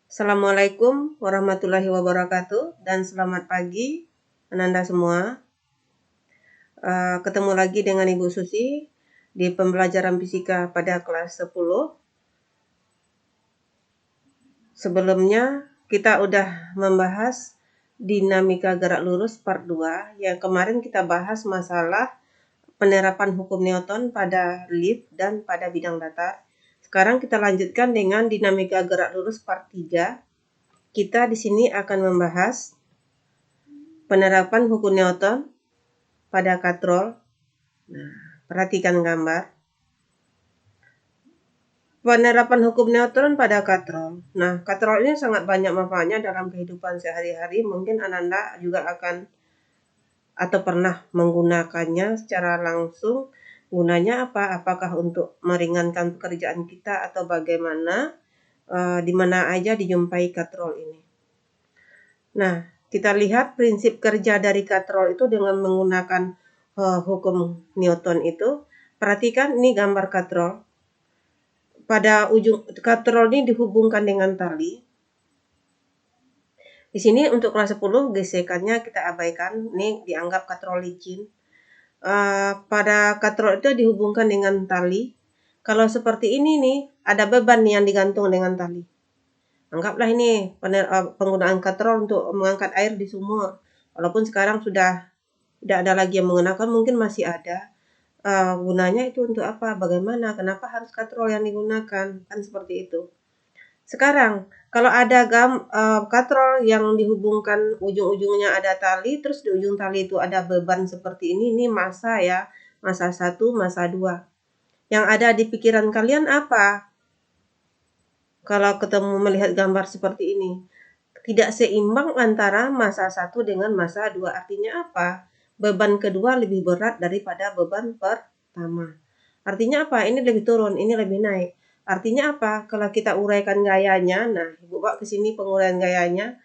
Assalamualaikum warahmatullahi wabarakatuh dan selamat pagi Ananda semua. Ketemu lagi dengan Ibu Susi di pembelajaran fisika pada kelas 10. Sebelumnya kita udah membahas dinamika gerak lurus part 2 yang kemarin kita bahas masalah penerapan hukum Newton pada lift dan pada bidang datar. Sekarang kita lanjutkan dengan dinamika gerak lurus part 3. Kita di sini akan membahas penerapan hukum Newton pada katrol. Nah, perhatikan gambar. Penerapan hukum Newton pada katrol. Nah, katrol ini sangat banyak manfaatnya dalam kehidupan sehari-hari. Mungkin Ananda juga akan atau pernah menggunakannya secara langsung. Gunanya apa? Apakah untuk meringankan pekerjaan kita atau bagaimana? Di mana aja dijumpai katrol ini. Nah, kita lihat prinsip kerja dari katrol itu dengan menggunakan hukum Newton itu. Perhatikan ini gambar katrol. Pada ujung katrol ini dihubungkan dengan tali. Di sini untuk kelas 10 gesekannya kita abaikan. Ini dianggap katrol licin. Pada katrol itu dihubungkan dengan tali. Kalau seperti ini nih, ada beban yang digantung dengan tali. Anggaplah ini penggunaan katrol untuk mengangkat air di sumur. Walaupun sekarang sudah tidak ada lagi yang menggunakan, mungkin masih ada. Gunanya itu untuk apa? Bagaimana? Kenapa harus katrol yang digunakan? Kan seperti itu. Sekarang, kalau ada katrol yang dihubungkan ujung-ujungnya ada tali, terus di ujung tali itu ada beban seperti ini massa ya. Massa 1, massa 2. Yang ada di pikiran kalian apa? Kalau ketemu melihat gambar seperti ini. Tidak seimbang antara massa 1 dengan massa 2. Artinya apa? Beban kedua lebih berat daripada beban pertama. Artinya apa? Ini lebih turun, ini lebih naik. Artinya apa? Kalau kita uraikan gayanya, nah Ibu bawa ke sini penguraian gayanya.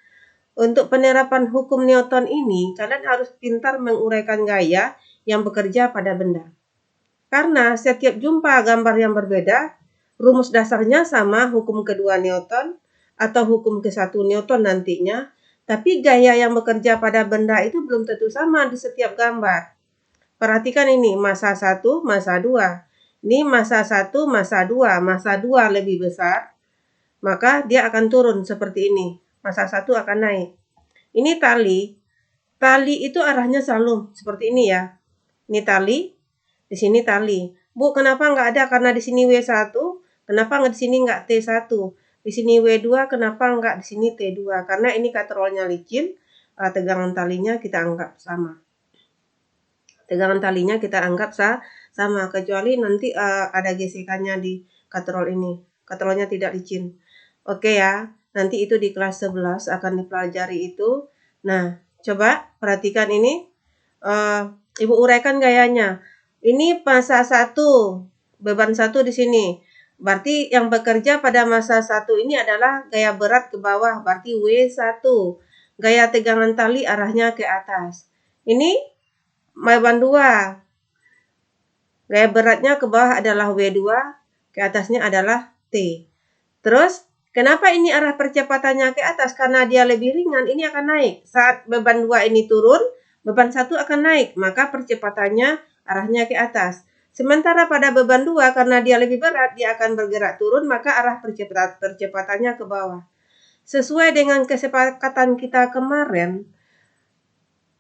Untuk penerapan hukum Newton ini, kalian harus pintar menguraikan gaya yang bekerja pada benda. Karena setiap jumpa gambar yang berbeda, rumus dasarnya sama hukum kedua Newton atau hukum ke-1 Newton nantinya, tapi gaya yang bekerja pada benda itu belum tentu sama di setiap gambar. Perhatikan ini, massa 1, massa 2. Ini massa 1, massa 2. Massa 2 lebih besar, maka dia akan turun seperti ini. Massa 1 akan naik. Ini tali. Tali itu arahnya selalu seperti ini ya. Ini tali, di sini tali. Bu, kenapa nggak ada? Karena di sini W1, kenapa nggak di sini nggak T1? Di sini W2, kenapa nggak di sini T2? Karena ini katrolnya licin, tegangan talinya kita anggap sama. Tegangan talinya kita anggap sama, kecuali nanti ada gesekannya di katrol ini. Katrolnya tidak licin. Oke ya, nanti itu di kelas 11 akan dipelajari itu. Nah, coba perhatikan ini. Ibu uraikan gayanya. Ini massa 1, beban 1 di sini. Berarti yang bekerja pada massa 1 ini adalah gaya berat ke bawah, berarti W1. Gaya tegangan tali arahnya ke atas. Ini beban 2. Gaya beratnya ke bawah adalah W2, ke atasnya adalah T. Terus, kenapa ini arah percepatannya ke atas? Karena dia lebih ringan, ini akan naik. Saat beban 2 ini turun, beban 1 akan naik, maka percepatannya arahnya ke atas. Sementara pada beban 2, karena dia lebih berat, dia akan bergerak turun, maka arah percepatannya ke bawah. Sesuai dengan kesepakatan kita kemarin,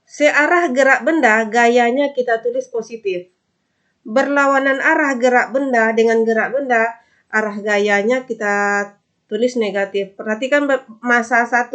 searah gerak benda, gayanya kita tulis positif. Berlawanan arah gerak benda dengan gerak benda, arah gayanya kita tulis negatif. Perhatikan massa 1.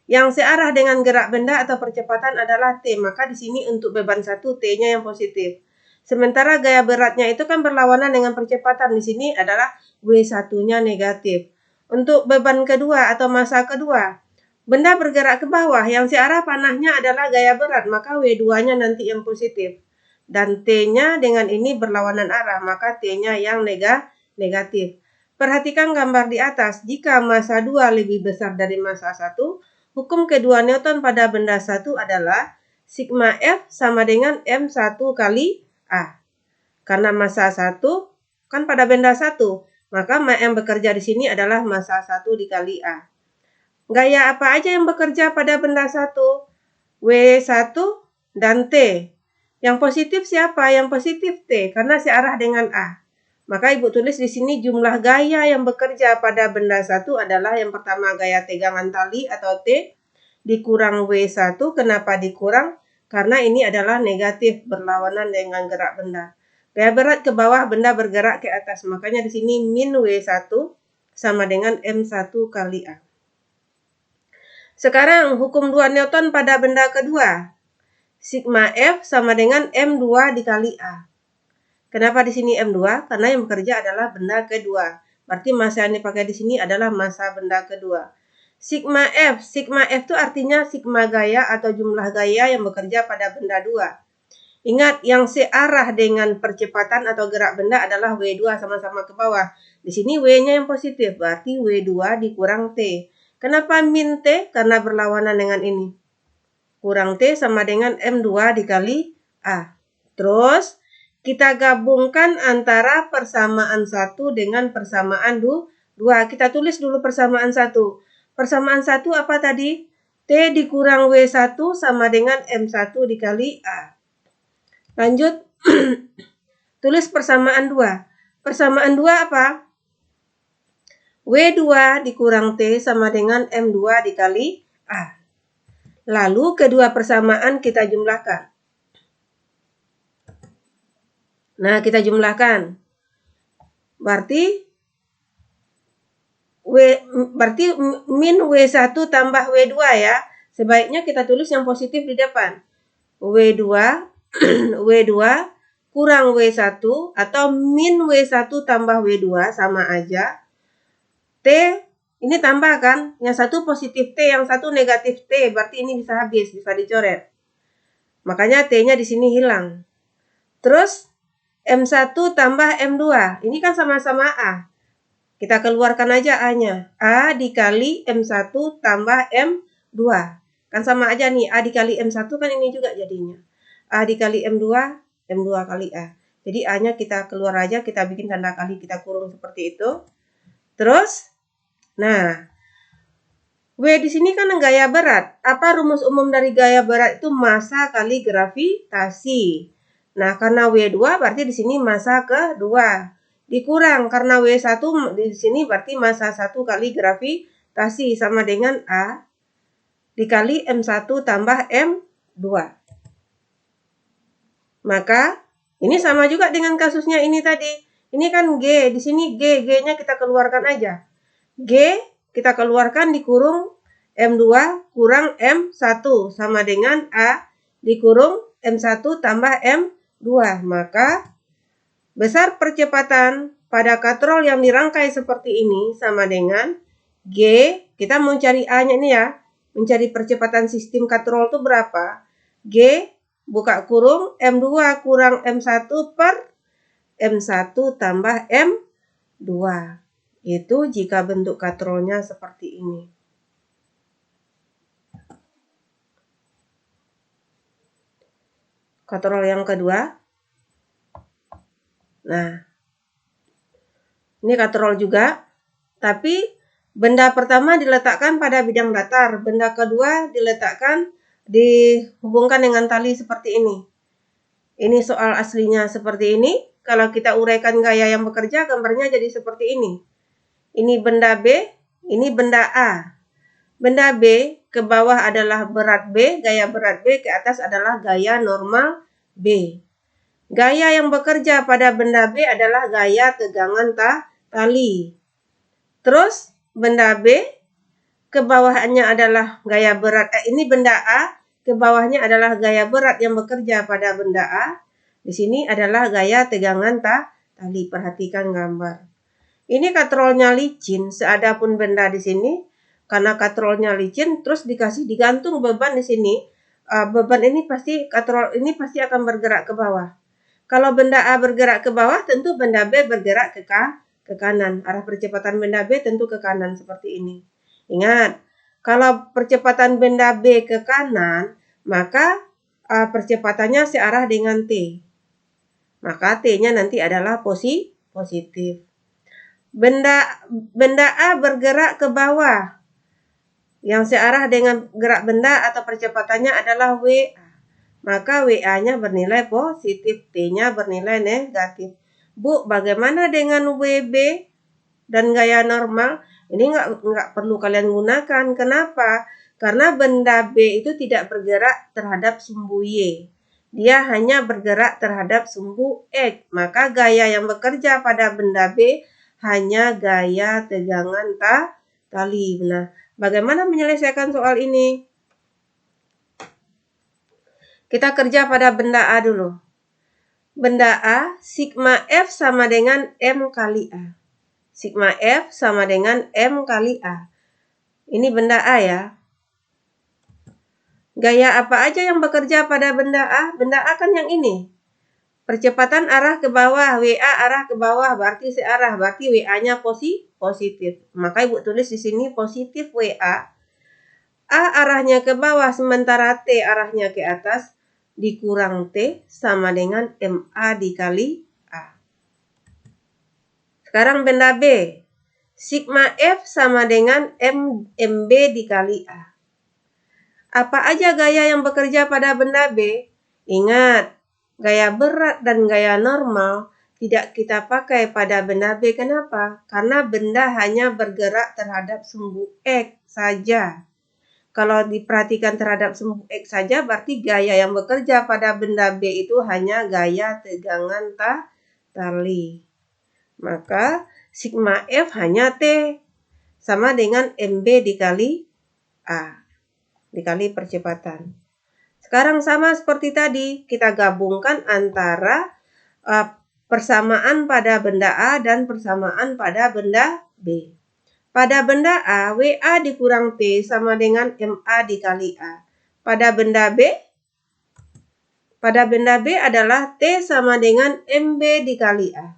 Yang searah dengan gerak benda atau percepatan adalah T, maka di sini untuk beban 1 T-nya yang positif. Sementara gaya beratnya itu kan berlawanan dengan percepatan, di sini adalah W1-nya negatif. Untuk beban kedua atau massa kedua, benda bergerak ke bawah, yang searah panahnya adalah gaya berat, maka W2-nya nanti yang positif. Dan T-nya dengan ini berlawanan arah, maka T-nya yang negatif. Perhatikan gambar di atas, jika massa 2 lebih besar dari massa 1, hukum kedua Newton pada benda 1 adalah sigma F sama dengan M1 kali A. Karena massa 1 kan pada benda 1, maka yang bekerja di sini adalah massa 1 dikali A. Gaya apa aja yang bekerja pada benda 1? W1 dan T. Yang positif siapa? Yang positif T, karena searah dengan A. Maka Ibu tulis di sini jumlah gaya yang bekerja pada benda 1 adalah yang pertama gaya tegangan tali atau T, dikurang W1. Kenapa dikurang? Karena ini adalah negatif, berlawanan dengan gerak benda. Gaya berat ke bawah, benda bergerak ke atas. Makanya di sini min W1 sama dengan M1 kali A. Sekarang hukum 2 Newton pada benda kedua. Sigma F sama dengan M2 dikali A. Kenapa di sini M2? Karena yang bekerja adalah benda kedua. Berarti massa yang dipakai di sini adalah massa benda kedua. Sigma F itu artinya sigma gaya atau jumlah gaya yang bekerja pada benda 2. Ingat, yang searah dengan percepatan atau gerak benda adalah W2 sama-sama ke bawah. Di sini W-nya yang positif, berarti W2 dikurang T. Kenapa min T? Karena berlawanan dengan ini. Kurang T sama dengan M2 dikali A. Terus, kita gabungkan antara persamaan 1 dengan persamaan 2. Kita tulis dulu persamaan 1. Persamaan 1 apa tadi? T dikurang W1 sama dengan M1 dikali A. Lanjut, tulis persamaan 2. Persamaan 2 apa? W2 dikurang T sama dengan M2 dikali A. Lalu kedua persamaan kita jumlahkan. Nah, kita jumlahkan. Berarti min W1 tambah W2 ya. Sebaiknya kita tulis yang positif di depan. W2 W2 kurang W1 atau min W1 tambah W2 sama aja. T ini tambah kan, yang satu positif T, yang satu negatif T, berarti ini bisa habis, bisa dicoret. Makanya T-nya di sini hilang. Terus M1 tambah M2, ini kan sama-sama A. Kita keluarkan aja A-nya. A dikali M1 tambah M2. Kan sama aja nih, A dikali M1 kan ini juga jadinya. A dikali M2, M2 kali A. Jadi A-nya kita keluar aja, kita bikin tanda kali, kita kurung seperti itu. Terus, nah, W di sini kan gaya berat. Apa rumus umum dari gaya berat itu? Massa kali gravitasi. Nah, karena W2 berarti di sini massa kedua. Dikurang karena W1 di sini berarti massa 1 kali gravitasi sama dengan A dikali M1 tambah M2. Maka ini sama juga dengan kasusnya ini tadi. Ini kan G, di sini G-nya kita keluarkan aja. G kita keluarkan dikurung M2 kurang M1 sama dengan A dikurung M1 tambah M2. Maka besar percepatan pada katrol yang dirangkai seperti ini sama dengan G, kita mau cari A-nya ini ya, mencari percepatan sistem katrol itu berapa? G buka kurung M2 kurang M1 per M1 tambah M2. Itu jika bentuk katrolnya seperti ini. Katrol yang kedua. Nah, ini katrol juga, tapi benda pertama diletakkan pada bidang datar, benda kedua diletakkan dihubungkan dengan tali seperti ini. Ini soal aslinya seperti ini. Kalau kita uraikan gaya yang bekerja, gambarnya jadi seperti ini. Ini benda B, ini benda A. Benda B ke bawah adalah berat B, gaya berat B, ke atas adalah gaya normal B. Gaya yang bekerja pada benda B adalah gaya tegangan tali. Terus benda B ke bawahnya adalah gaya berat, ini benda A, ke bawahnya adalah gaya berat yang bekerja pada benda A. Di sini adalah gaya tegangan tali. Perhatikan gambar. Ini katrolnya licin, seadapun benda di sini, karena katrolnya licin, terus digantung beban di sini. Beban ini katrol ini pasti akan bergerak ke bawah. Kalau benda A bergerak ke bawah, tentu benda B bergerak ke kanan. Arah percepatan benda B tentu ke kanan seperti ini. Ingat, kalau percepatan benda B ke kanan, maka percepatannya searah dengan T. Maka T-nya nanti adalah positif. Benda A bergerak ke bawah. Yang searah dengan gerak benda atau percepatannya adalah WA. Maka WA-nya bernilai positif, T-nya bernilai negatif. Bu, bagaimana dengan WB dan gaya normal? Ini nggak perlu kalian gunakan. Kenapa? Karena benda B itu tidak bergerak terhadap sumbu Y. Dia hanya bergerak terhadap sumbu X. Maka gaya yang bekerja pada benda B hanya gaya tegangan tali. Nah, bagaimana menyelesaikan soal ini? Kita kerja pada benda A dulu. Benda A, sigma F sama dengan M kali A. Sigma F sama dengan M kali A. Ini benda A ya. Gaya apa aja yang bekerja pada benda A? Benda A kan yang ini. Percepatan arah ke bawah, WA arah ke bawah, berarti searah. Berarti WA-nya positif. Maka Ibu tulis di sini positif WA. A arahnya ke bawah, sementara T arahnya ke atas. Dikurang T sama dengan MA dikali A. Sekarang benda B. Sigma F sama dengan MB dikali A. Apa aja gaya yang bekerja pada benda B? Ingat, gaya berat dan gaya normal tidak kita pakai pada benda B. Kenapa? Karena benda hanya bergerak terhadap sumbu X saja. Kalau diperhatikan terhadap sumbu X saja, berarti gaya yang bekerja pada benda B itu hanya gaya tegangan tali. Maka sigma F hanya T sama dengan MB dikali A, dikali percepatan. Sekarang sama seperti tadi, kita gabungkan antara persamaan pada benda A dan persamaan pada benda B. Pada benda A, WA dikurang T sama dengan MA dikali A. Pada benda B adalah T sama dengan MB dikali A.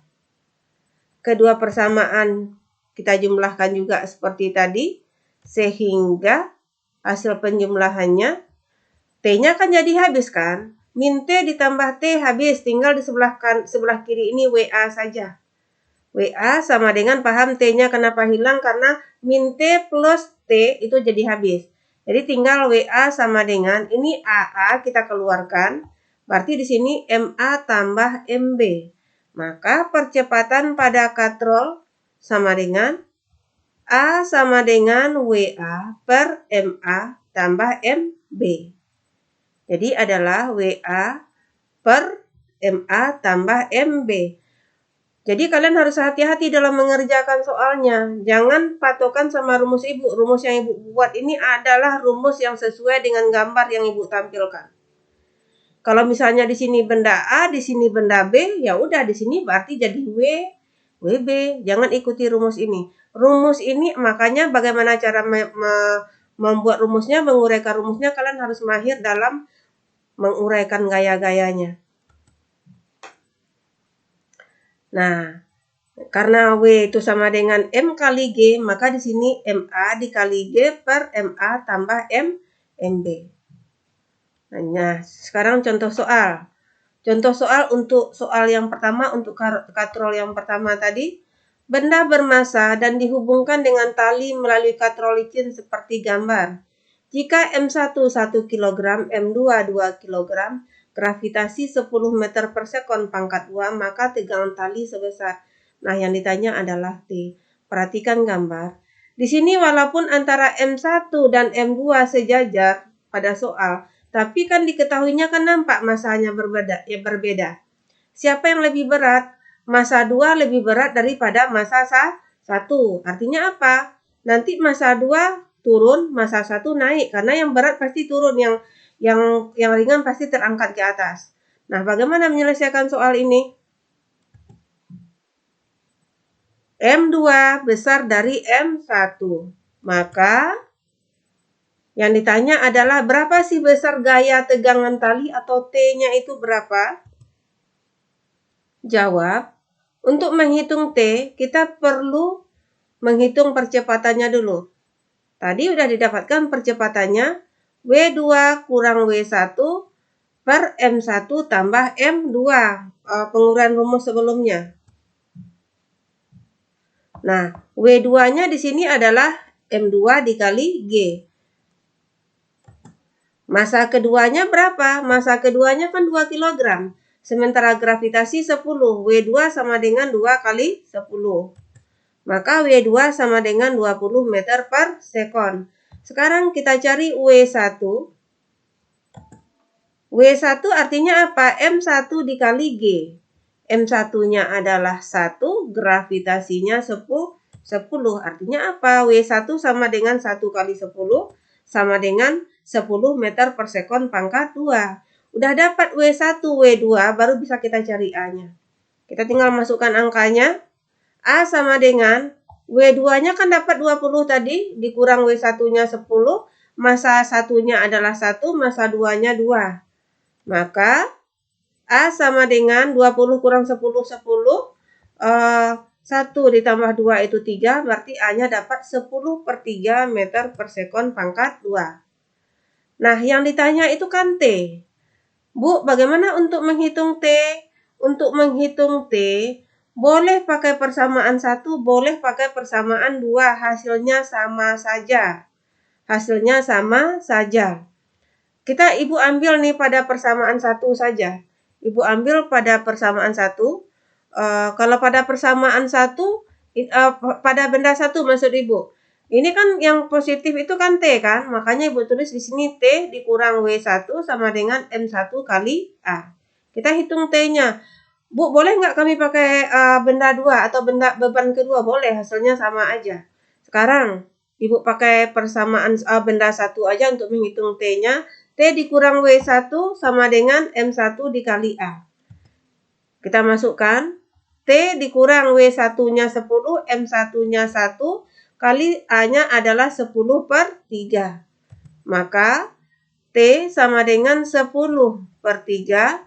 Kedua persamaan kita jumlahkan juga seperti tadi, sehingga hasil penjumlahannya, T-nya kan jadi habis kan? Min T ditambah T habis, tinggal di sebelah kiri ini WA saja. WA sama dengan paham T-nya kenapa hilang, karena min T plus T itu jadi habis. Jadi tinggal WA sama dengan, ini AA kita keluarkan, berarti di sini MA tambah MB. Maka percepatan pada katrol sama dengan A sama dengan WA per MA tambah MB. Jadi adalah WA per MA tambah MB. Jadi kalian harus hati-hati dalam mengerjakan soalnya. Jangan patokan sama rumus Ibu. Rumus yang Ibu buat ini adalah rumus yang sesuai dengan gambar yang Ibu tampilkan. Kalau misalnya di sini benda A, di sini benda B, ya udah di sini berarti jadi WB. Jangan ikuti rumus ini. Rumus ini makanya bagaimana cara membuat rumusnya, menguraikan rumusnya, kalian harus mahir dalam menguraikan gaya-gayanya. Nah, karena W itu sama dengan M kali G, maka di sini MA dikali G per MA tambah MB. Nah, sekarang contoh soal. Contoh soal untuk soal yang pertama, untuk katrol yang pertama tadi. Benda bermassa dan dihubungkan dengan tali melalui katrol licin seperti gambar. Jika M1 1 kg, M2 2 kg, gravitasi 10 meter per sekon pangkat 2, maka tegangan tali sebesar. Nah, yang ditanya adalah T. Perhatikan gambar. Di sini walaupun antara M1 dan M2 sejajar pada soal, tapi kan diketahuinya kan nampak masanya berbeda. Siapa yang lebih berat? Massa 2 lebih berat daripada massa 1. Artinya apa? Nanti massa 2 turun, massa 1 naik. Karena yang berat pasti turun, yang ringan pasti terangkat ke atas. Nah, bagaimana menyelesaikan soal ini? M2 besar dari M1. Maka yang ditanya adalah berapa sih besar gaya tegangan tali atau T-nya itu berapa? Jawab. Untuk menghitung T, kita perlu menghitung percepatannya dulu. Tadi sudah didapatkan percepatannya W2 kurang W1 per M1 tambah M2. Penguraian rumus sebelumnya. Nah, W2-nya di sini adalah M2 dikali G. Massa keduanya berapa? Massa keduanya kan 2 kg. Sementara gravitasi 10. W2 sama dengan 2 kali 10. Maka W2 sama dengan 20 meter per sekon. Sekarang kita cari W1. W1 artinya apa? M1 dikali G. M1-nya adalah 1, gravitasinya 10. Artinya apa? W1 sama dengan 1 kali 10 sama dengan 10 meter per sekon pangkat 2. Udah dapat W1, W2, baru bisa kita cari A-nya. Kita tinggal masukkan angkanya. A sama dengan W2-nya kan dapat 20 tadi, dikurang W1-nya 10, massa 1-nya adalah 1, massa 2-nya 2. Maka A sama dengan 20 kurang 10, 1 ditambah 2 itu 3, berarti A-nya dapat 10/3 meter per sekon pangkat 2. Nah, yang ditanya itu kan T. Bu, bagaimana untuk menghitung T? Untuk menghitung T, boleh pakai persamaan 1, boleh pakai persamaan 2, hasilnya sama saja. Hasilnya sama saja. Ibu ambil nih pada persamaan 1 saja. Ibu ambil pada persamaan 1. Kalau pada persamaan 1, pada benda 1 maksud Ibu. Ini kan yang positif itu kan T kan, makanya Ibu tulis di sini T dikurang W1 sama dengan M1 kali A. Kita hitung T-nya. Bu, boleh nggak kami pakai benda 2 atau beban kedua? Boleh, hasilnya sama aja. Sekarang, Ibu pakai persamaan benda 1 aja untuk menghitung T-nya. T dikurang W1 sama dengan M1 dikali A. Kita masukkan. T dikurang W1-nya 10, M1-nya 1, kali A-nya adalah 10/3. Maka T sama dengan 10/3.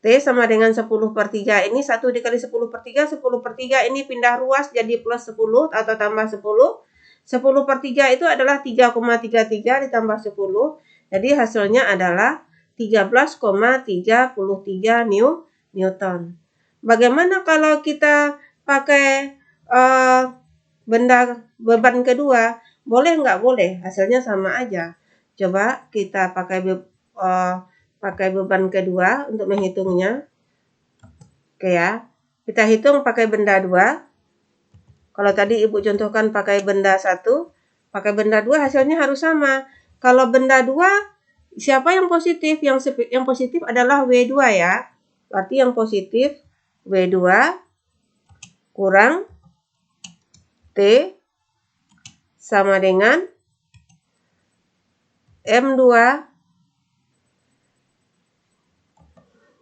T sama dengan 10/3. Ini 1 dikali 10/3. 10/3 ini pindah ruas jadi plus 10 atau tambah 10. 10/3 itu adalah 3,33 ditambah 10. Jadi hasilnya adalah 13,33 Newton. Bagaimana kalau kita pakai beban kedua? Boleh nggak? Boleh. Hasilnya sama aja. Coba kita pakai beban kedua untuk menghitungnya. Oke ya. Kita hitung pakai benda 2. Kalau tadi Ibu contohkan pakai benda 1, pakai benda 2 hasilnya harus sama. Kalau benda 2, siapa yang positif? Yang positif adalah W2 ya. Berarti yang positif W2 kurang T sama dengan M2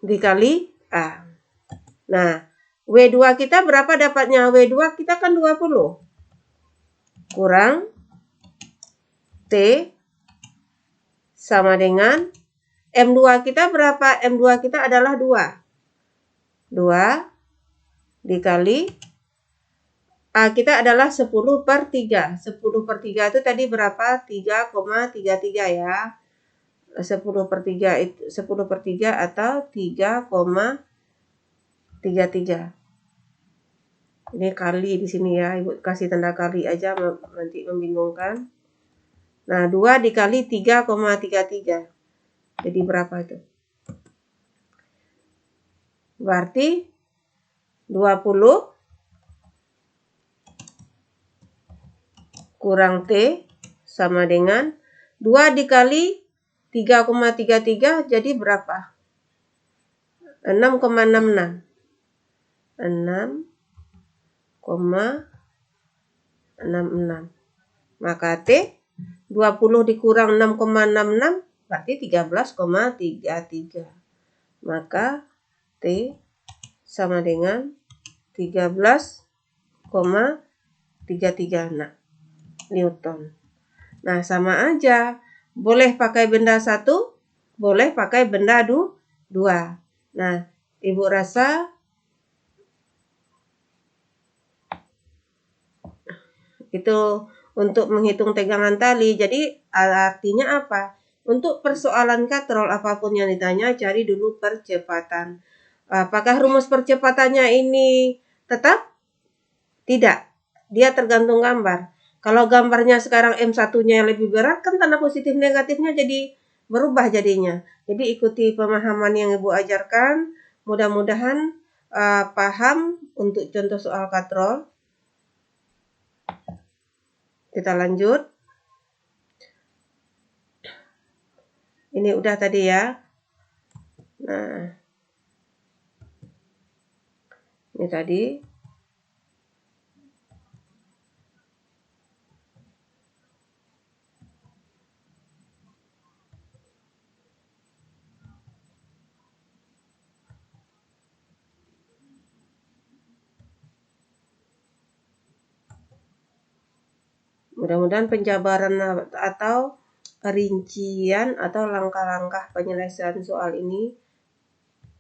dikali A. Nah, W2 kita berapa dapatnya? W2 kita kan 20. Kurang T sama dengan M2 kita berapa? M2 kita adalah 2. 2 dikali A kita adalah 10/3. 10/3 itu tadi berapa? 3,33 ya. 10/3 itu 10/3 atau 3,33. Ini kali di sini ya, Ibu kasih tanda kali aja nanti membingungkan. Nah, 2 dikali 3,33. Jadi berapa itu? Berarti 20 kurang T sama dengan 2 dikali 3,33 jadi berapa? 6,66. 6,66. Maka T 20 dikurang 6,66 berarti 13,33. Maka T sama dengan 13,33 Newton. Nah, sama aja. Boleh pakai benda 1, boleh pakai benda 2. Nah, Ibu rasa itu untuk menghitung tegangan tali. Jadi artinya apa? Untuk persoalan katrol apapun yang ditanya, cari dulu percepatan. Apakah rumus percepatannya ini tetap? Tidak. Dia tergantung gambar. Kalau gambarnya sekarang M1-nya yang lebih berat, kan tanda positif negatifnya jadi berubah jadinya. Jadi ikuti pemahaman yang Ibu ajarkan. Mudah-mudahan paham untuk contoh soal katrol. Kita lanjut. Ini udah tadi ya. Nah, ini tadi. Mudah-mudahan penjabaran atau rincian atau langkah-langkah penyelesaian soal ini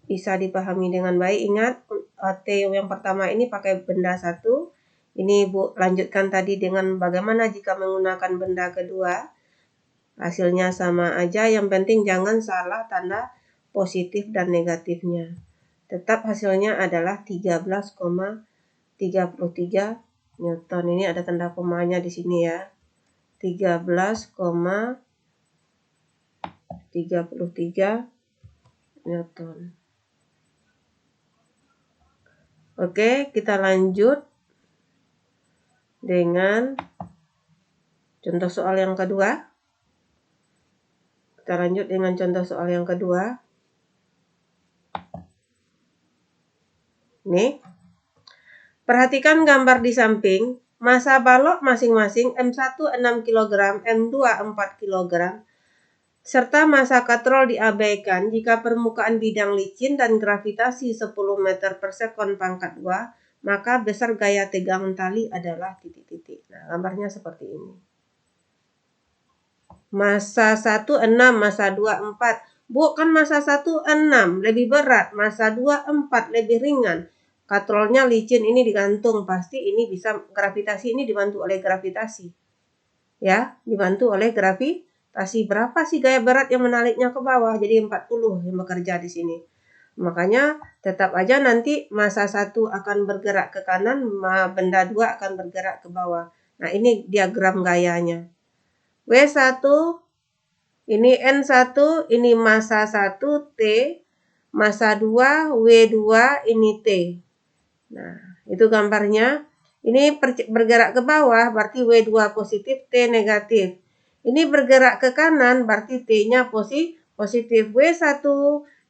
bisa dipahami dengan baik. Ingat, T yang pertama ini pakai benda satu. Ini Bu lanjutkan tadi dengan bagaimana jika menggunakan benda kedua. Hasilnya sama aja, yang penting jangan salah tanda positif dan negatifnya. Tetap hasilnya adalah 13,33 Newton. Ini ada tanda komanya di sini ya. 13,33 Newton. Oke, kita lanjut dengan contoh soal yang kedua. Kita lanjut dengan contoh soal yang kedua. Nih. Perhatikan gambar di samping. Massa balok masing-masing M1 6 kg, M2 4 kg, serta massa katrol diabaikan jika permukaan bidang licin dan gravitasi 10 meter per sekon pangkat 2, maka besar gaya tegangan tali adalah titik-titik. Nah, gambarnya seperti ini. Massa 1 6, massa 2 4. Bu, kan massa 1 6 lebih berat, massa 2 4 lebih ringan. Katrolnya licin, ini digantung, pasti ini bisa gravitasi, ini dibantu oleh gravitasi. Ya, dibantu oleh gravitasi. Berapa sih gaya berat yang menariknya ke bawah? Jadi 40 yang bekerja di sini. Makanya tetap aja nanti massa 1 akan bergerak ke kanan, benda 2 akan bergerak ke bawah. Nah, ini diagram gayanya. W1, ini N1, ini massa 1 T, massa 2 W2, ini T. Nah, itu gambarnya. Ini bergerak ke bawah, berarti W2 positif, T negatif. Ini bergerak ke kanan, berarti T-nya positif. W1,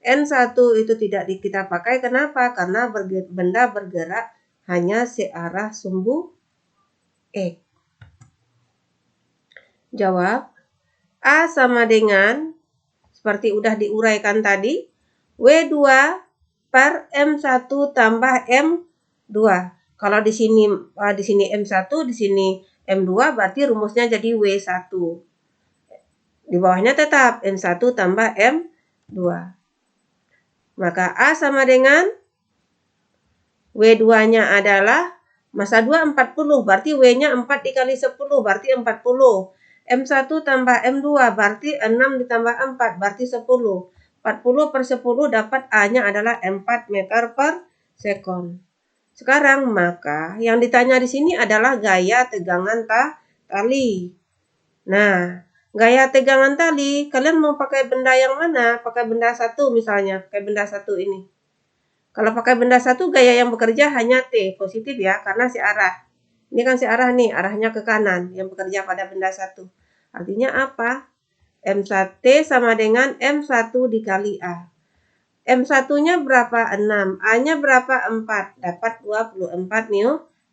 N1 itu tidak kita pakai. Kenapa? Karena benda bergerak hanya searah sumbu X. Jawab. A sama dengan, seperti udah diuraikan tadi, W2 per M1 tambah M2. Kalau di sini M1, di sini M2, berarti rumusnya jadi W1. Di bawahnya tetap M1 tambah M2. Maka A sama dengan W2-nya adalah massa 2 40, berarti W-nya 4 dikali 10, berarti 40. M1 tambah M2, berarti 6 ditambah 4, berarti 10. 40 per 10 dapat A-nya adalah 4 meter per sekon. Sekarang maka yang ditanya di sini adalah gaya tegangan tali. Nah, gaya tegangan tali, kalian mau pakai benda yang mana? Pakai benda satu misalnya, pakai benda satu ini. Kalau pakai benda satu, gaya yang bekerja hanya T, positif ya, karena searah. Ini kan searah nih, arahnya ke kanan, yang bekerja pada benda satu. Artinya apa? M1T sama dengan M1 dikali A. M1-nya berapa? 6. A-nya berapa? 4. Dapat 24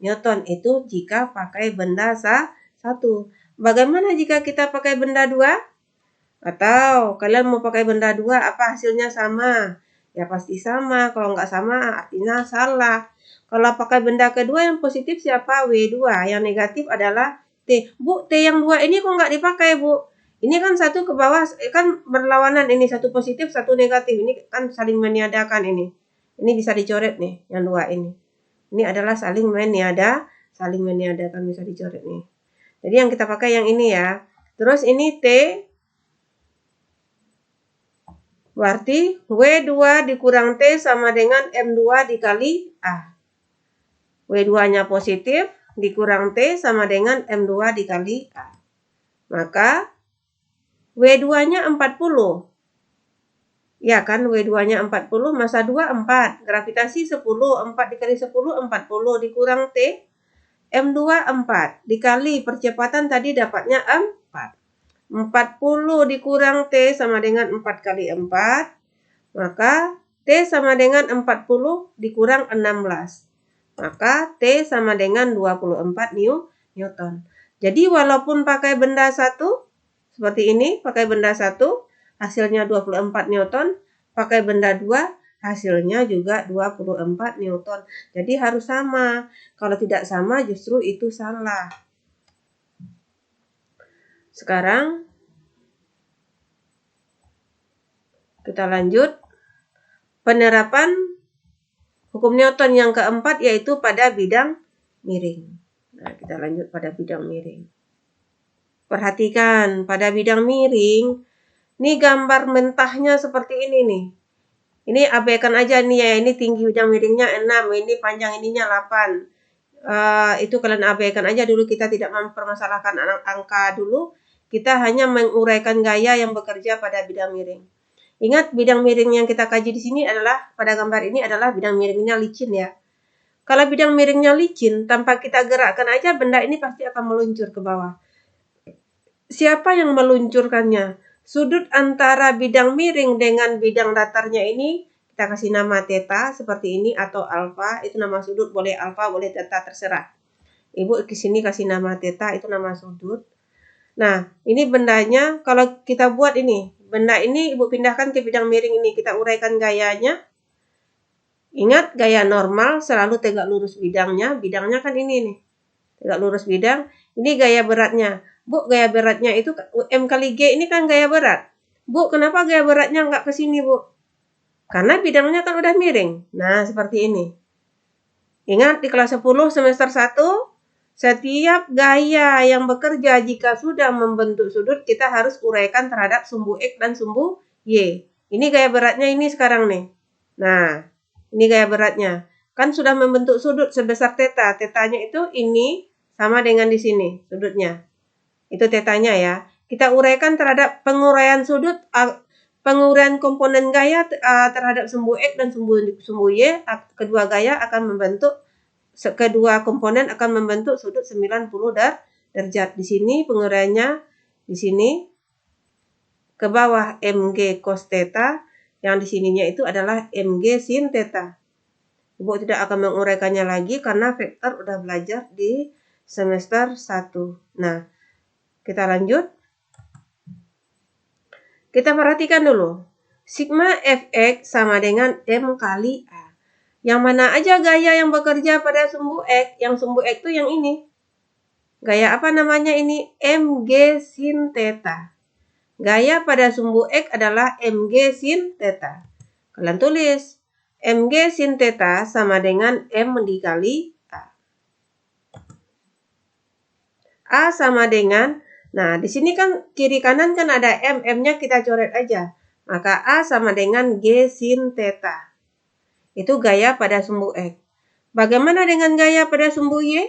Newton. Itu jika pakai benda satu. Bagaimana jika kita pakai benda 2? Atau kalian mau pakai benda 2, apa hasilnya sama? Ya pasti sama. Kalau nggak sama, artinya salah. Kalau pakai benda kedua yang positif siapa? W2. Yang negatif adalah T. Bu, T yang 2 ini kok nggak dipakai, Bu? Ini kan satu ke bawah, kan berlawanan, ini satu positif, satu negatif. Ini kan saling meniadakan ini. Ini bisa dicoret nih, yang 2 ini. Ini adalah saling meniadakan, bisa dicoret nih. Jadi yang kita pakai yang ini ya. Terus ini T, berarti W2 dikurang T sama dengan M2 dikali A. W2-nya positif, dikurang T sama dengan M2 dikali A. Maka W2-nya 40. Ya kan, W2-nya 40, massa 2 4. Gravitasi 10, 4 dikali 10, 40. Dikurang T, M2 4. Dikali percepatan tadi dapatnya 4. 40 dikurang T sama dengan 4 kali 4. Maka T sama dengan 40 dikurang 16. Maka T sama dengan 24 Newton. Jadi walaupun pakai benda satu, seperti ini, pakai benda satu, hasilnya 24 Newton. Pakai benda dua, hasilnya juga 24 Newton. Jadi harus sama. Kalau tidak sama, justru itu salah. Sekarang, kita lanjut. Penerapan hukum Newton yang keempat yaitu pada bidang miring. Nah, kita lanjut pada bidang miring. Perhatikan, pada bidang miring, ini gambar mentahnya seperti ini nih. Ini abaikan aja nih ya, ini tinggi bidang miringnya 6, ini panjang ininya 8. Itu kalian abaikan aja dulu, kita tidak mempermasalahkan angka dulu. Kita hanya menguraikan gaya yang bekerja pada bidang miring. Ingat, bidang miring yang kita kaji di sini adalah, pada gambar ini adalah bidang miringnya licin ya. Kalau bidang miringnya licin, tanpa kita gerakkan aja, benda ini pasti akan meluncur ke bawah. Siapa yang meluncurkannya? Sudut antara bidang miring dengan bidang datarnya ini, kita kasih nama theta seperti ini, atau alfa, itu nama sudut, boleh alfa, boleh theta, terserah. Ibu di sini kasih nama theta, itu nama sudut. Nah, ini bendanya, kalau kita buat ini, benda ini Ibu pindahkan ke bidang miring ini, kita uraikan gayanya. Ingat, gaya normal selalu tegak lurus bidangnya. Bidangnya kan ini nih, tegak lurus bidang. Ini gaya beratnya. Bu, gaya beratnya itu M kali G, ini kan gaya berat. Bu, kenapa gaya beratnya nggak ke sini, Bu? Karena bidangnya kan udah miring. Nah, seperti ini. Ingat, di kelas 10 semester 1, setiap gaya yang bekerja jika sudah membentuk sudut, kita harus uraikan terhadap sumbu X dan sumbu Y. Ini gaya beratnya ini sekarang nih. Nah, ini gaya beratnya. Kan sudah membentuk sudut sebesar theta. Tetanya itu ini sama dengan di sini sudutnya. Itu tetanya ya. Kita uraikan terhadap penguraian sudut, penguraian komponen gaya terhadap sumbu X dan sumbu Y. Kedua gaya akan membentuk, kedua komponen akan membentuk sudut 90 derajat. Di sini penguraiannya, di sini ke bawah mg cos theta, yang di sininya itu adalah mg sin theta. Ibu tidak akan menguraikannya lagi karena vektor udah belajar di semester 1. Nah, kita lanjut. Kita perhatikan dulu. Sigma Fx sama dengan M kali A. Yang mana aja gaya yang bekerja pada sumbu X? Yang sumbu X itu yang ini. Gaya apa namanya ini? Mg sin theta. Gaya pada sumbu X adalah Mg sin theta. Kalian tulis. Mg sin theta sama dengan M dikali A. A sama dengan, nah di sini kan kiri kanan kan ada M, M-nya kita coret aja. Maka A sama dengan G sin theta. Itu gaya pada sumbu X. Bagaimana dengan gaya pada sumbu Y?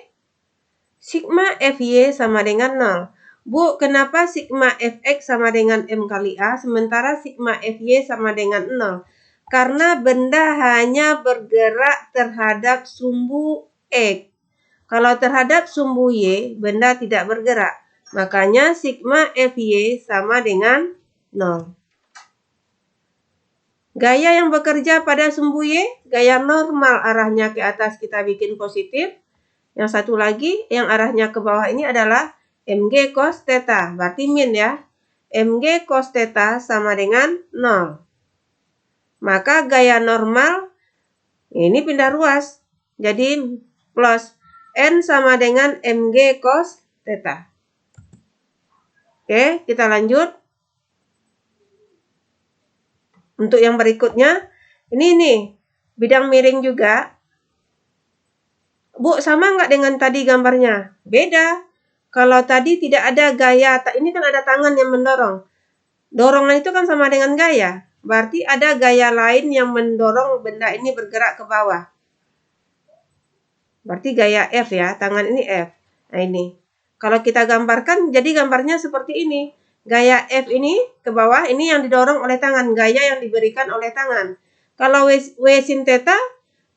Sigma Fy sama dengan 0. Bu, kenapa sigma Fx sama dengan M kali A, sementara sigma Fy sama dengan 0? Karena benda hanya bergerak terhadap sumbu X. Kalau terhadap sumbu Y, benda tidak bergerak. Makanya sigma Fy sama dengan 0. Gaya yang bekerja pada sumbu Y, gaya normal arahnya ke atas kita bikin positif. Yang satu lagi yang arahnya ke bawah ini adalah Mg cos theta, berarti min ya. Mg cos theta sama dengan 0. Maka gaya normal ini pindah ruas. Jadi plus N sama dengan Mg cos theta. Oke, kita lanjut. Untuk yang berikutnya, ini nih, bidang miring juga. Bu, sama nggak dengan tadi gambarnya? Beda. Kalau tadi tidak ada gaya, ini kan ada tangan yang mendorong. Dorongan itu kan sama dengan gaya. Berarti ada gaya lain yang mendorong benda ini bergerak ke bawah. Berarti gaya F ya, tangan ini F. Nah ini, kalau kita gambarkan, jadi gambarnya seperti ini. Gaya F ini ke bawah, ini yang didorong oleh tangan, gaya yang diberikan oleh tangan. Kalau W sin theta,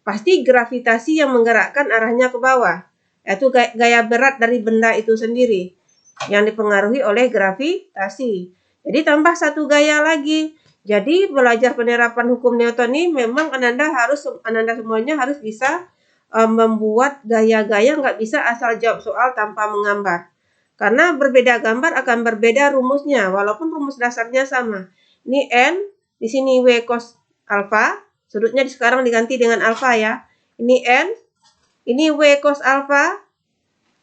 pasti gravitasi yang menggerakkan arahnya ke bawah. Yaitu gaya berat dari benda itu sendiri, yang dipengaruhi oleh gravitasi. Jadi tambah satu gaya lagi. Jadi belajar penerapan hukum Newton ini memang Ananda semuanya harus bisa membuat gaya-gaya, nggak bisa asal jawab soal tanpa menggambar. Karena berbeda gambar akan berbeda rumusnya, walaupun rumus dasarnya sama. Ini N, di sini W cos alpha, sudutnya sekarang diganti dengan alpha ya. Ini N, ini W cos alpha,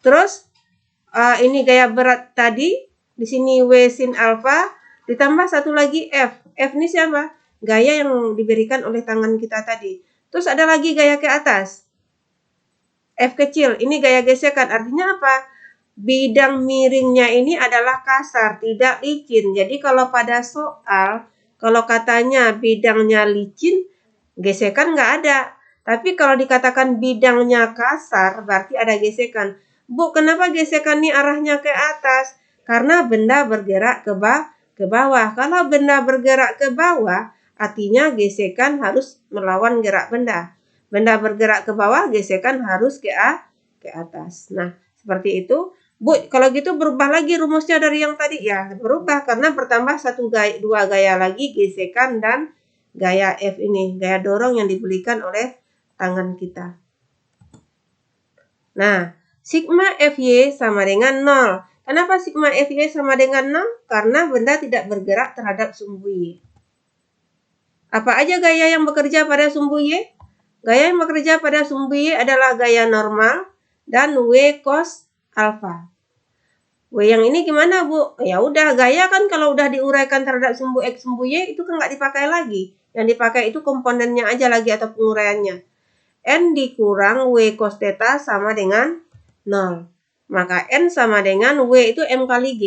terus ini gaya berat tadi, di sini W sin alpha, ditambah satu lagi F. F ini siapa? Gaya yang diberikan oleh tangan kita tadi. Terus ada lagi gaya ke atas. F kecil, ini gaya gesekan. Artinya apa? Bidang miringnya ini adalah kasar, tidak licin. Jadi kalau pada soal, kalau katanya bidangnya licin, gesekan nggak ada. Tapi kalau dikatakan bidangnya kasar, berarti ada gesekan. Bu, kenapa gesekan ini arahnya ke atas? Karena benda bergerak ke bawah. Kalau benda bergerak ke bawah, artinya gesekan harus melawan gerak benda. Benda bergerak ke bawah, gesekan harus ke atas. Nah, seperti itu. Bu, kalau gitu berubah lagi rumusnya dari yang tadi ya. Berubah karena bertambah dua gaya lagi, gesekan dan gaya F ini, gaya dorong yang diberikan oleh tangan kita. Nah, sigma Fy sama dengan 0. Kenapa sigma Fy sama dengan 0? Karena benda tidak bergerak terhadap sumbu Y. Apa aja gaya yang bekerja pada sumbu Y? Gaya yang bekerja pada sumbu Y adalah gaya normal dan W cos alpha. W yang ini gimana, Bu? Ya udah, gaya kan kalau udah diuraikan terhadap sumbu X, sumbu Y, itu kan nggak dipakai lagi. Yang dipakai itu komponennya aja lagi atau penguraiannya. N dikurang W cos theta sama dengan 0. Maka N sama dengan W itu M kali G.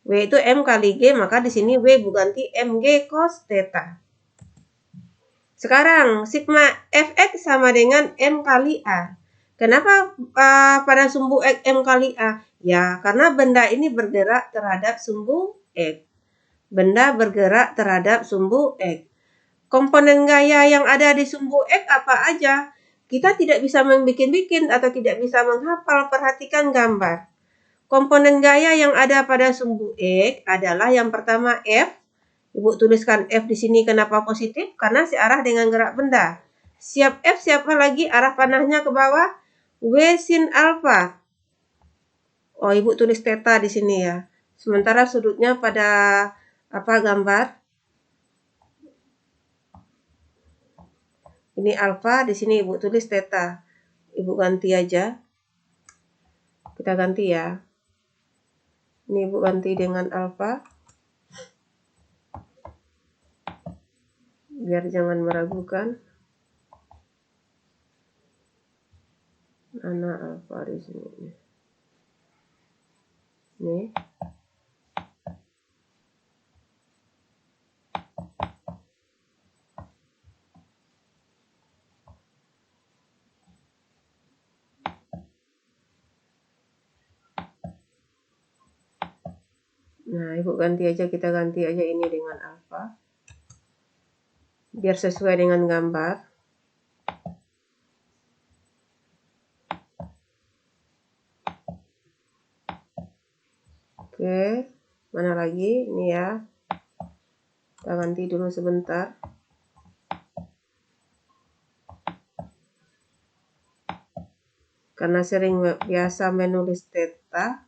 W itu M kali G, maka di sini W ganti MG cos theta. Sekarang, sigma Fx sama dengan M kali A. Kenapa pada sumbu X M kali A? Ya, karena benda ini bergerak terhadap sumbu X. Benda bergerak terhadap sumbu X. Komponen gaya yang ada di sumbu X apa aja? Kita tidak bisa membikin-bikin atau tidak bisa menghafal, perhatikan gambar. Komponen gaya yang ada pada sumbu X adalah yang pertama F. Ibu tuliskan F di sini kenapa positif? Karena searah dengan gerak benda. Siap F, siapa lagi arah panahnya ke bawah? W sin alpha. Oh, Ibu tulis theta di sini ya. Sementara sudutnya pada gambar? Ini alpha, di sini Ibu tulis theta. Ibu ganti aja. Kita ganti ya. Ini Ibu ganti dengan alpha. Biar jangan meragukan. Mana alpha di sini? Nih. Nah, Ibu ganti aja, kita ganti aja ini dengan alpha. Biar sesuai dengan gambar. Oke, mana lagi? Ini ya. Kita ganti dulu sebentar. Karena sering biasa menulis theta.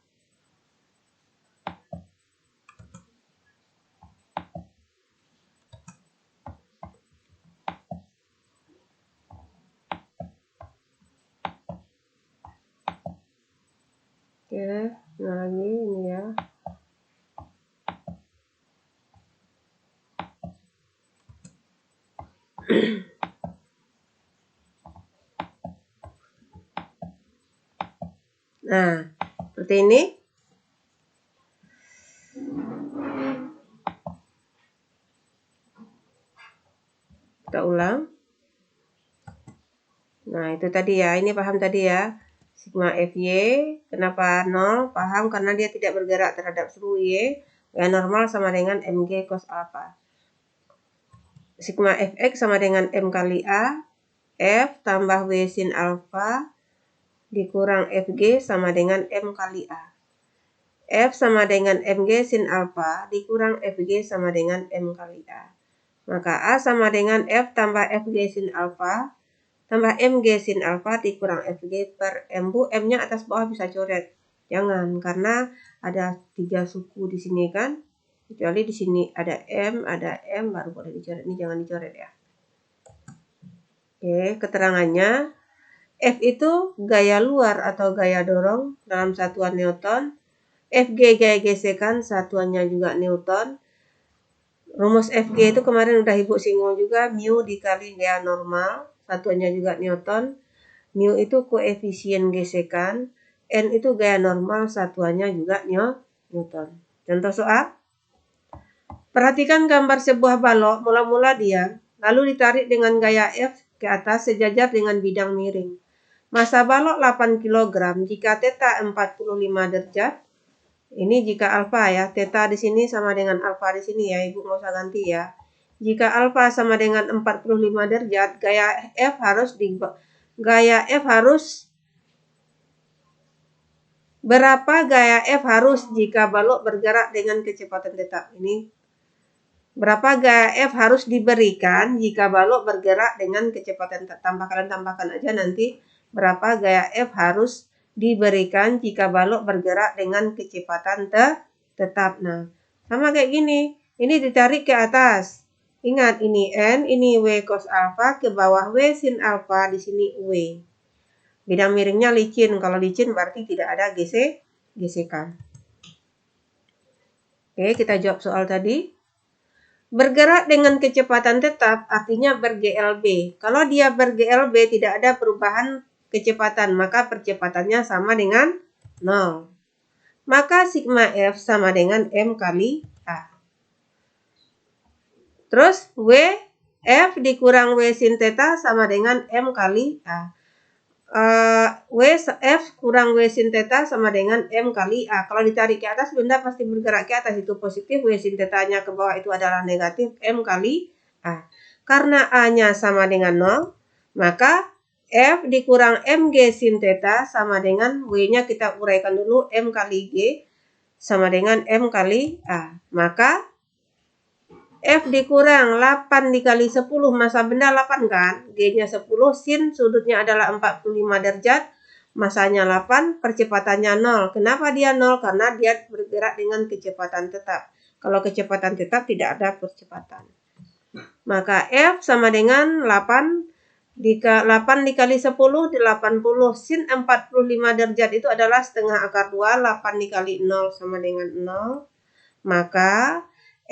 Oke, nah lagi ini ya. Nah, seperti ini. Kita ulang. Nah, itu tadi ya. Ini paham tadi ya. Sigma Fy, kenapa 0? Paham karena dia tidak bergerak terhadap seluruh Y. Gaya normal sama dengan Mg cos alpha. Sigma Fx sama dengan M kali A. F tambah W sin alpha dikurang Fg sama dengan M kali A. F sama dengan Mg sin alpha dikurang Fg sama dengan M kali A. Maka A sama dengan F tambah Fg sin alpha tambah Mg sin alpha dikurang Fg per M. Bu, M-nya atas bawah bisa coret. Jangan, karena ada 3 suku di sini kan. Kecuali di sini ada M, baru boleh dicoret. Ini jangan dicoret ya. Oke, keterangannya. F itu gaya luar atau gaya dorong dalam satuan Newton. Fg gaya gesekan, satuannya juga Newton. Rumus Fg itu kemarin udah Ibu singgung juga, mu dikali gaya normal, satuannya juga Newton. Mu itu koefisien gesekan, N itu gaya normal, satuannya juga Newton. Contoh soal. Perhatikan gambar sebuah balok, mula-mula diam, lalu ditarik dengan gaya F ke atas sejajar dengan bidang miring. Massa balok 8 kg jika theta 45 derajat. Ini jika alfa ya, theta di sini sama dengan alfa di sini ya, Ibu nggak usah ganti ya. Jika alfa sama dengan 45 derajat, gaya F harus berapa gaya F harus jika balok bergerak dengan kecepatan tetap. Ini berapa gaya F harus diberikan jika balok bergerak dengan kecepatan tetap. Tambahkan aja nanti berapa gaya F harus diberikan jika balok bergerak dengan kecepatan tetap. Nah, sama kayak gini. Ini ditarik ke atas. Ingat, ini N, ini W cos alpha, ke bawah W sin alpha, di sini W. Bidang miringnya licin. Kalau licin berarti tidak ada gesekan. Oke, kita jawab soal tadi. Bergerak dengan kecepatan tetap artinya ber-GLB. Kalau dia ber-GLB tidak ada perubahan kecepatan, maka percepatannya sama dengan 0. Maka sigma F sama dengan M kali A. Terus F dikurang W sin theta sama dengan M kali A. F kurang W sin theta sama dengan M kali A. Kalau ditarik ke atas, benda pasti bergerak ke atas. Itu positif, W sin theta-nya ke bawah itu adalah negatif, M kali A. Karena A-nya sama dengan 0, maka F dikurang Mg sin theta sama dengan W-nya kita uraikan dulu, M kali G sama dengan M kali A. Maka F dikurang 8 dikali 10, massa benda 8 kan? G-nya 10, sin sudutnya adalah 45 derajat, massanya 8, percepatannya 0. Kenapa dia 0? Karena dia bergerak dengan kecepatan tetap. Kalau kecepatan tetap tidak ada percepatan. Maka F sama dengan 8 dikali 10, 80. Sin 45 derajat itu adalah setengah akar 2, 8 dikali 0 sama dengan 0. Maka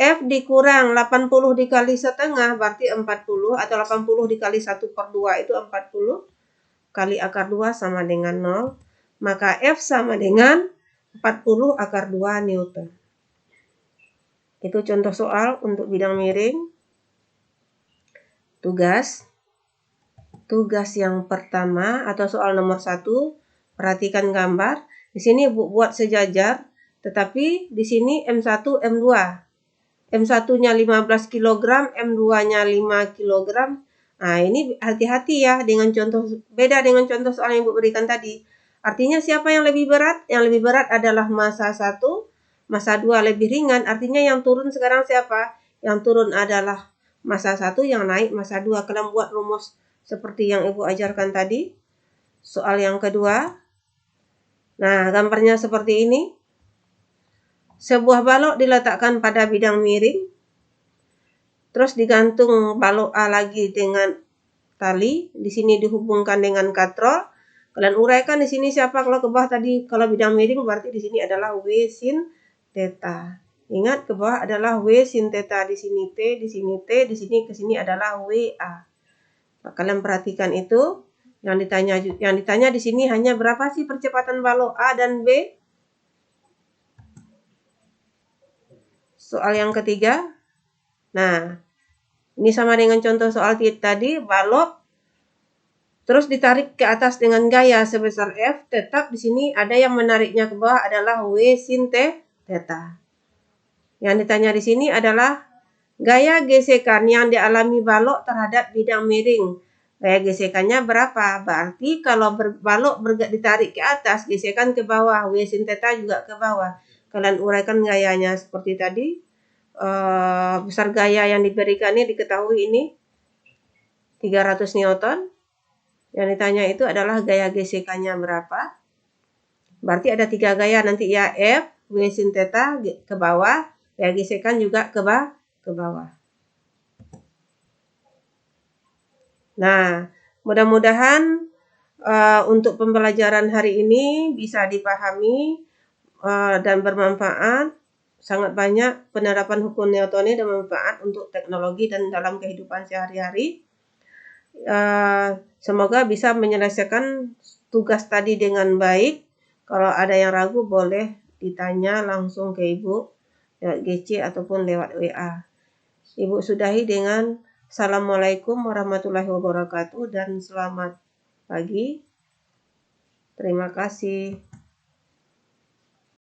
F dikurang 80 dikali setengah berarti 40, atau 80 dikali 1/2 itu 40 kali akar 2 sama dengan 0. Maka F sama dengan 40 akar 2 Newton. Itu contoh soal untuk bidang miring. Tugas yang pertama atau soal nomor 1, perhatikan gambar. Di sini Bu buat sejajar, tetapi di sini M1, M2. M1-nya 15 kg, M2-nya 5 kg. Nah, ini hati-hati ya dengan contoh, beda dengan contoh soal yang Ibu berikan tadi. Artinya siapa yang lebih berat? Yang lebih berat adalah massa 1, massa 2 lebih ringan. Artinya yang turun sekarang siapa? Yang turun adalah massa 1, yang naik massa 2. Kalian buat rumus seperti yang Ibu ajarkan tadi. Soal yang kedua. Nah, gambarnya seperti ini. Sebuah balok diletakkan pada bidang miring, terus digantung balok A lagi dengan tali. Di sini dihubungkan dengan katrol. Kalian uraikan di sini siapa kalau ke bawah tadi. Kalau bidang miring berarti di sini adalah W sin theta. Ingat ke bawah adalah W sin theta, di sini T, di sini T, di sini ke sini adalah WA. Nah, kalian perhatikan itu. Yang ditanya di sini hanya berapa sih percepatan balok A dan B? Soal yang ketiga. Nah, ini sama dengan contoh soal tadi, balok terus ditarik ke atas dengan gaya sebesar F, tetap di sini ada yang menariknya ke bawah adalah W sin theta. Yang ditanya di sini adalah gaya gesekan yang dialami balok terhadap bidang miring. Gaya gesekannya berapa? Berarti kalau balok ditarik ke atas, gesekan ke bawah, W sin theta juga ke bawah. Kalian uraikan gayanya seperti tadi. Besar gaya yang diberikan ini diketahui ini 300 Newton. Yang ditanya itu adalah gaya gesekannya berapa. Berarti ada 3 gaya nanti ya, F, W sin theta ke bawah, gaya gesekan juga ke bawah. Nah, mudah-mudahan untuk pembelajaran hari ini bisa dipahami dan bermanfaat. Sangat banyak penerapan hukum Newton ini dan bermanfaat untuk teknologi dan dalam kehidupan sehari-hari. Semoga bisa menyelesaikan tugas tadi dengan baik. Kalau ada yang ragu boleh ditanya langsung ke Ibu lewat GC ataupun lewat WA. Ibu sudahi dengan Assalamualaikum warahmatullahi wabarakatuh dan selamat pagi. Terima kasih.